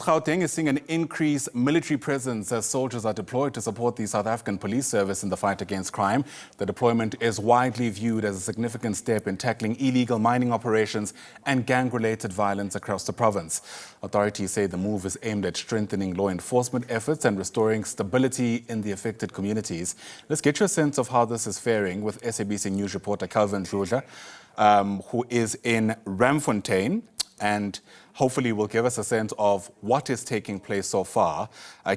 Gauteng is seeing an increased military presence as soldiers are deployed to support the South African Police Service in the fight against crime. The deployment is widely viewed as a significant step in tackling illegal mining operations and gang-related violence across the province. Authorities say the move is aimed at strengthening law enforcement efforts and restoring stability in the affected communities. Let's get you a sense of how this is faring with SABC News reporter Dludla, who is in Randfontein, and hopefully will give us a sense of what is taking place so far,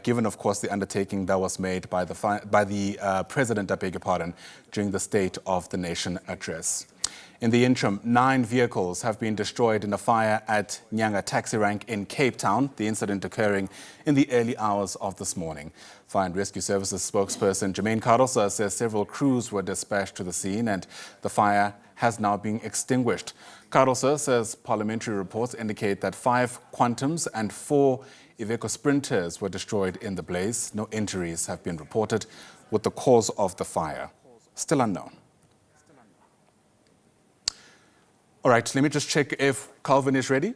given, of course, the undertaking that was made by the President, during the State of the Nation address. In the interim, 9 vehicles have been destroyed in a fire at Nyanga taxi rank in Cape Town, the incident occurring in the early hours of this morning. Fire and Rescue Services spokesperson Jermaine Cardosa says several crews were dispatched to the scene and the fire has now been extinguished. Cardosa says parliamentary reports indicate that 5 Quantums and 4 Iveco Sprinters were destroyed in the blaze. No injuries have been reported, with the cause of the fire still unknown. All right, let me just check if Calvin is ready.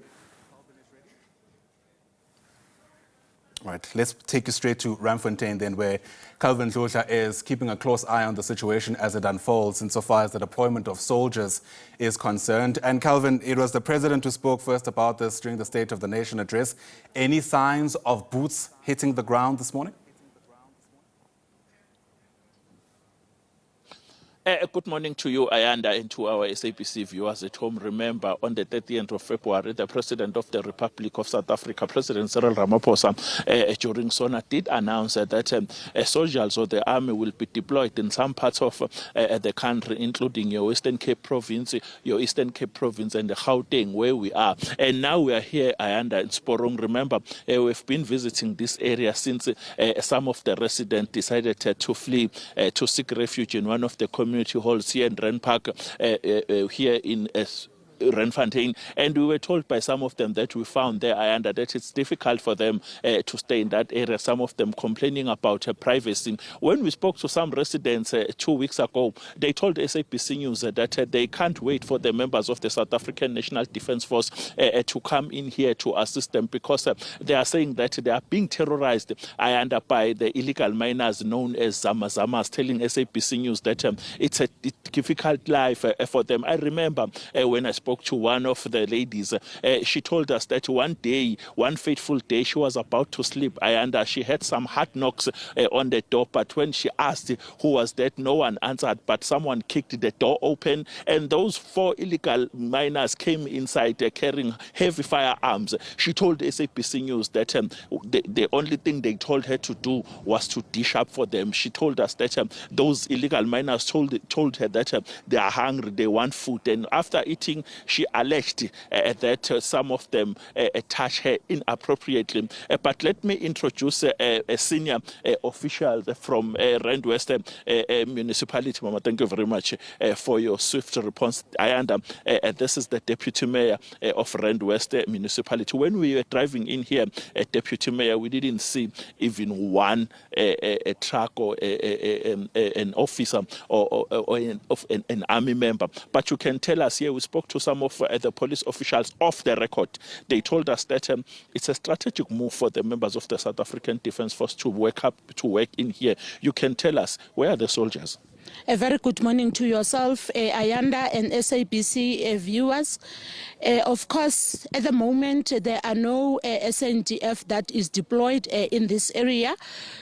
All right, let's take you straight to Randfontein then, where Calvin Dludla is keeping a close eye on the situation as it unfolds insofar as the deployment of soldiers is concerned. And Calvin, it was the President who spoke first about this during the State of the Nation address. Any signs of boots hitting the ground this morning? Good morning to you, Ayanda, and to our SABC viewers at home. Remember, on the 30th of February, the President of the Republic of South Africa, President Cyril Ramaphosa, during SONA, did announce that soldiers of the army will be deployed in some parts of the country, including your Western Cape Province, and the Gauteng, where we are. And now we are here, Ayanda, in Sporong. Remember, we've been visiting this area since some of the residents decided to flee to seek refuge in one of the community halls here in Rand Park, here in Randfontein, and we were told by some of them that we found there, that it's difficult for them to stay in that area, some of them complaining about privacy. When we spoke to some residents 2 weeks ago, they told SABC News that they can't wait for the members of the South African National Defence Force to come in here to assist them, because they are saying that they are being terrorized by the illegal miners known as zamas, telling SABC News that it's a difficult life for them. I remember when I spoke to one of the ladies, she told us that one fateful day, she was about to sleep, and she had some hard knocks on the door, but when she asked who was that, no one answered, but someone kicked the door open, and those 4 illegal miners came inside carrying heavy firearms. She told SABC News that the only thing they told her to do was to dish up for them. She told us that those illegal miners told her that they are hungry, they want food, and after eating, she alleged that some of them touched her inappropriately. But let me introduce a senior official from Rand West Municipality. Mama, thank you very much for your swift response. This is the Deputy Mayor of Rand West Municipality. When we were driving in here, Deputy Mayor, we didn't see even one a truck or an officer or an army member. But you can tell us here, we spoke to some of the police officials off the record. They told us that it's a strategic move for the members of the South African Defence Force to work in here. You can tell us, where are the soldiers? A very good morning to yourself, Ayanda, and SABC viewers. Of course, at the moment, there are no SANDF that is deployed in this area,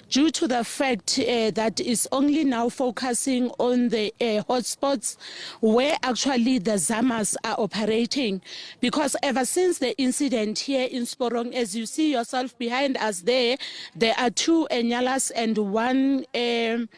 due to the fact that is only now focusing on the hotspots where actually the zamas are operating. Because ever since the incident here in Sporong, as you see yourself behind us there are 2 Enyalas and 1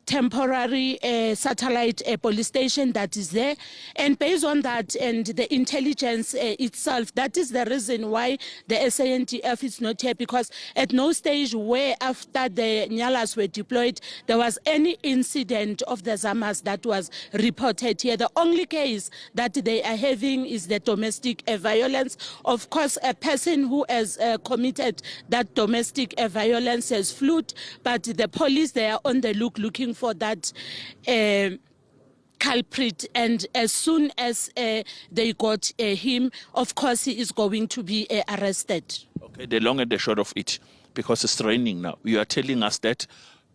temporary satellite police station that is there, and based on that and the intelligence itself, that is the reason why the SANDF is not here, because at no stage where after the Nyalas were deployed there was any incident of the zamas that was reported here. The only case that they are having is the domestic violence. Of course, a person who has committed that domestic violence has fled, but the police, they are on the looking for that culprit, and as soon as they got him, of course he is going to be arrested. Okay, the long and the short of it, because it's raining now, you are telling us that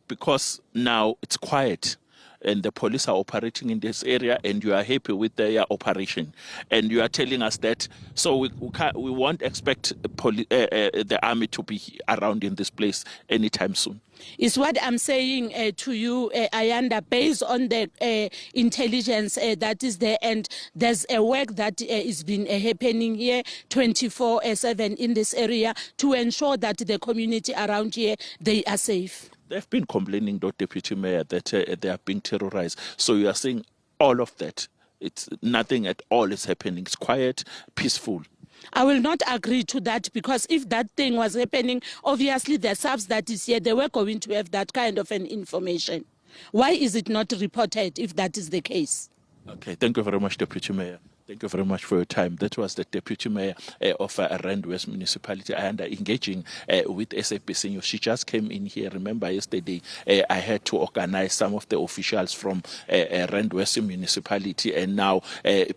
because now it's quiet and the police are operating in this area and you are happy with their operation, and you are telling us that, so we won't expect the army to be around in this place anytime soon. Is what I'm saying to you, Ayanda, based on the intelligence that is there, and there's a work that is been happening here 24/7 in this area to ensure that the community around here, they are safe. They've been complaining, though, Deputy Mayor, that they are being terrorized. So you are saying all of that, it's nothing at all is happening. It's quiet, peaceful. I will not agree to that, because if that thing was happening, obviously the SABS that is here, they were going to have that kind of an information. Why is it not reported if that is the case? Okay, thank you very much, Deputy Mayor. Thank you very much for your time. That was the Deputy Mayor of Rand West Municipality, and engaging with SABC News. She just came in here. Remember, yesterday I had to organize some of the officials from Rand West Municipality, and now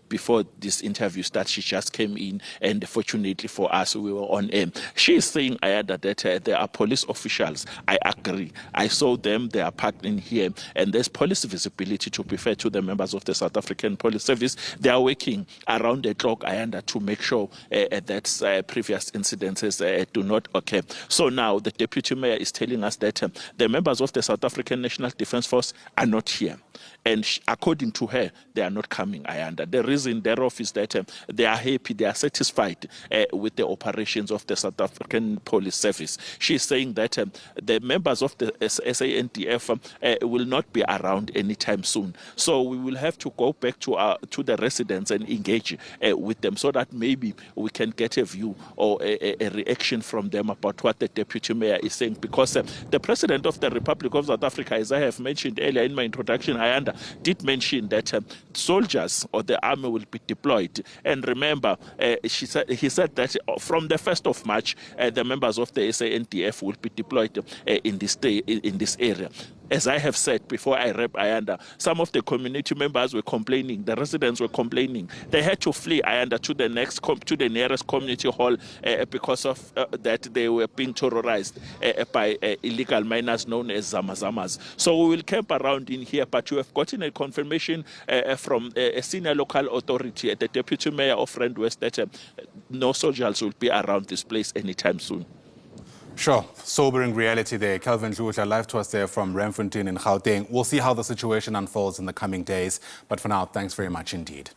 before this interview starts, she just came in, and fortunately for us, we were on air. She is saying, Ayanda, that there are police officials. I agree. I saw them. They are parked in here, and there's police visibility, to be fair to the members of the South African Police Service. They are working around the clock, Ayanda, to make sure that previous incidences do not occur. So now the Deputy Mayor is telling us that the members of the South African National Defence Force are not here. And according to her, they are not coming, Ayanda. The reason thereof is that they are happy, they are satisfied with the operations of the South African Police Service. She is saying that the members of the SANDF will not be around anytime soon. So we will have to go back to the residents and engage with them, so that maybe we can get a view or a reaction from them about what the Deputy Mayor is saying. Because the President of the Republic of South Africa, as I have mentioned earlier in my introduction, Ayanda, did mention that soldiers or the army will be deployed. And remember, he said that from the 1st of March, the members of the SANDF will be deployed in this area. As I have said before, I wrap, Ayanda, some of the community members were complaining, the residents were complaining. They had to flee, Ayanda, to the nearest community hall because of that they were being terrorized by illegal miners known as zamas. So we will camp around in here, but you have gotten a confirmation from a senior local authority, the Deputy Mayor of Rand West, that no soldiers will be around this place anytime soon. Sure. Sobering reality there. Dludla, live to us there from Randfontein in Gauteng. We'll see how the situation unfolds in the coming days. But for now, thanks very much indeed.